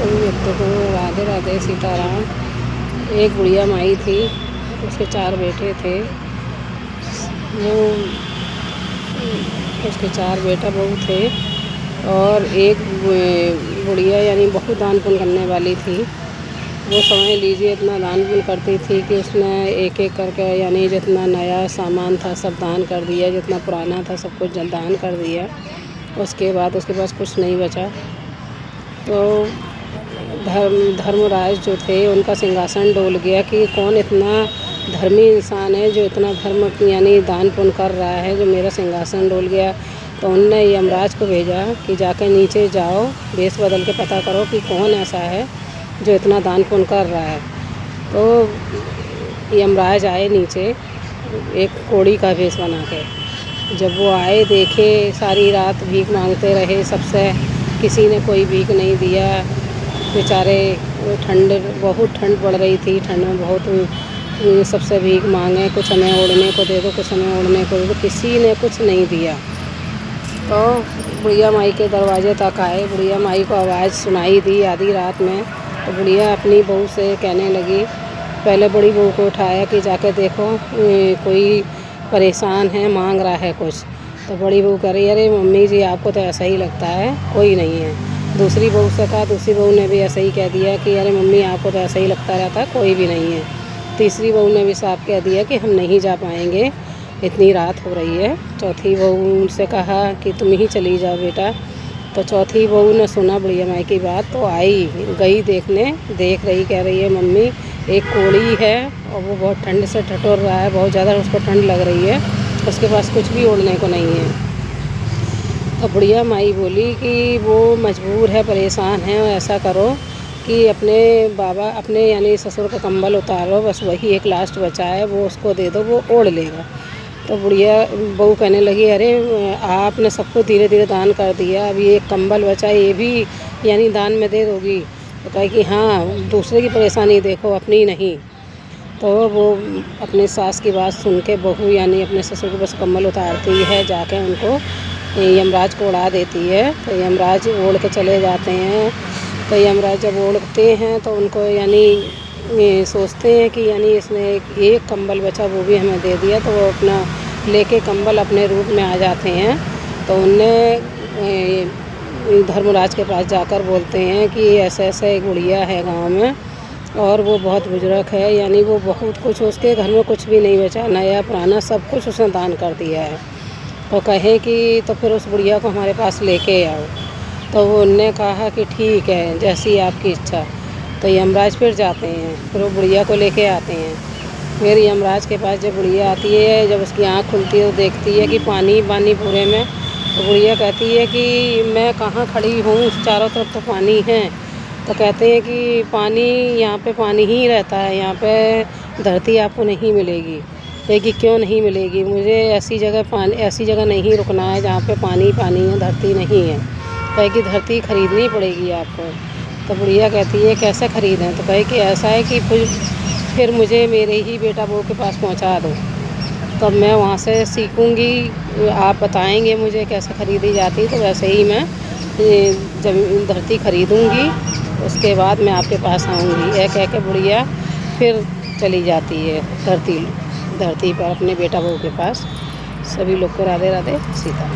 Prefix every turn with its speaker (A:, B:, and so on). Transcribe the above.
A: सभी भक्तों को राधे राधे सीताराम। एक बुढ़िया माई थी, उसके 4 बेटे थे। वो उसके 4 बेटा बहू थे और एक बुढ़िया यानी बहुत दान पुण्य करने वाली थी। वो समझ लीजिए इतना दान पुण्य करती थी कि उसने एक एक करके यानी जितना नया सामान था सब दान कर दिया, जितना पुराना था सब कुछ दान कर दिया। उसके बाद उसके पास कुछ नहीं बचा। तो धर्मराज जो थे उनका सिंहासन डोल गया कि कौन इतना धर्मी इंसान है जो इतना धर्म यानी दान पुण्य कर रहा है, जो मेरा सिंहासन डोल गया। तो उनने यमराज को भेजा कि जाकर नीचे जाओ, वेश बदल के पता करो कि कौन ऐसा है जो इतना दान पुण्य कर रहा है। तो यमराज आए नीचे एक कोढ़ी का वेश बना के। जब वो आए देखे सारी रात भीख मांगते रहे सबसे, किसी ने कोई भीख नहीं दिया। बेचारे बहुत ठंड पड़ रही थी, ठंड में बहुत सबसे भीख मांगे, कुछ हमें ओढ़ने को दे दो, कुछ हमें ओढ़ने को दे दो, किसी ने कुछ नहीं दिया। तो बुढ़िया माई के दरवाजे तक आए। बुढ़िया माई को आवाज़ सुनाई दी आधी रात में। तो बुढ़िया अपनी बहू से कहने लगी, पहले बड़ी बहू को उठाया कि जाके देखो कोई परेशान है, मांग रहा है कुछ। तो बड़ी बहू कह रही, अरे मम्मी जी आपको तो ऐसा ही लगता है, कोई नहीं है। दूसरी बहू से कहा, दूसरी बहू ने भी ऐसा ही कह दिया कि अरे मम्मी आपको तो ऐसा ही लगता रहता है, कोई भी नहीं है। तीसरी बहू ने भी साफ कह दिया कि हम नहीं जा पाएंगे, इतनी रात हो रही है। चौथी बहू से कहा कि तुम ही चली जाओ बेटा। तो चौथी बहू ने सुना बुढ़िया माई की बात, तो आई गई देखने, देख रही, कह रही है मम्मी एक कोढ़ी है और वो बहुत ठंड से ठठोर रहा है, बहुत ज़्यादा उसको ठंड लग रही है, उसके पास कुछ भी ओढ़ने को नहीं है। तो बुढ़िया माई बोली कि वो मजबूर है, परेशान है, और ऐसा करो कि अपने यानी ससुर का कंबल उतारो, बस वही एक लास्ट बचा है, वो उसको दे दो, वो ओढ़ लेगा। तो बुढ़िया बहू कहने लगी, अरे आपने सबको धीरे धीरे दान कर दिया, अभी एक कंबल बचा है, ये भी यानी दान में दे दोगी? तो कहे कि हाँ, दूसरे की परेशानी देखो, अपनी नहीं। तो वो अपने सास की बात सुन के बहू यानी अपने ससुर के बस कंबल उतारती है, जाके उनको यमराज को उड़ा देती है। तो यमराज ओढ़ के चले जाते हैं। तो यमराज जब ओढ़ते हैं तो उनको यानी सोचते हैं कि यानी इसने एक कंबल बचा, वो भी हमें दे दिया। तो वो अपना लेके कंबल अपने रूप में आ जाते हैं। तो उनने धर्मराज के पास जाकर बोलते हैं कि ऐसे ऐसे एक बुढ़िया है गांव में और वो बहुत बुजुर्ग है, यानी वो बहुत कुछ, उसके घर में कुछ भी नहीं बचा, नया पुराना सब कुछ उसने दान कर दिया है। तो कहे कि तो फिर उस बुढ़िया को हमारे पास लेके आओ। तो उनने कहा कि ठीक है, जैसी आपकी इच्छा। तो यमराज फिर जाते हैं, फिर वो बुढ़िया को लेके आते हैं। फिर यमराज के पास जब बुढ़िया आती है, जब उसकी आँख खुलती है तो देखती है कि पानी पानी पूरे में। तो बुढ़िया कहती है कि मैं कहाँ खड़ी हूँ, चारों तरफ तो पानी है। तो कहते हैं कि पानी, यहाँ पे पानी ही रहता है, यहाँ पे धरती आपको नहीं मिलेगी। कहेगी क्यों नहीं मिलेगी, मुझे ऐसी जगह नहीं रुकना है जहाँ पे पानी पानी है, धरती नहीं है। कहेगी धरती खरीदनी पड़ेगी आपको। तो बुढ़िया कहती है कैसे खरीदें? तो कहे कि ऐसा है कि फिर मुझे मेरे ही बेटा बहू के पास पहुँचा दो, तब मैं वहाँ से सीखूँगी, आप बताएंगे मुझे कैसे खरीदी जाती, तो वैसे ही मैं जमीन धरती खरीदूँगी, उसके बाद मैं आपके पास आऊँगी। यह कह के बुढ़िया फिर चली जाती है धरती पर अपने बेटा बहू के पास। सभी लोग को राधे राधे सीता।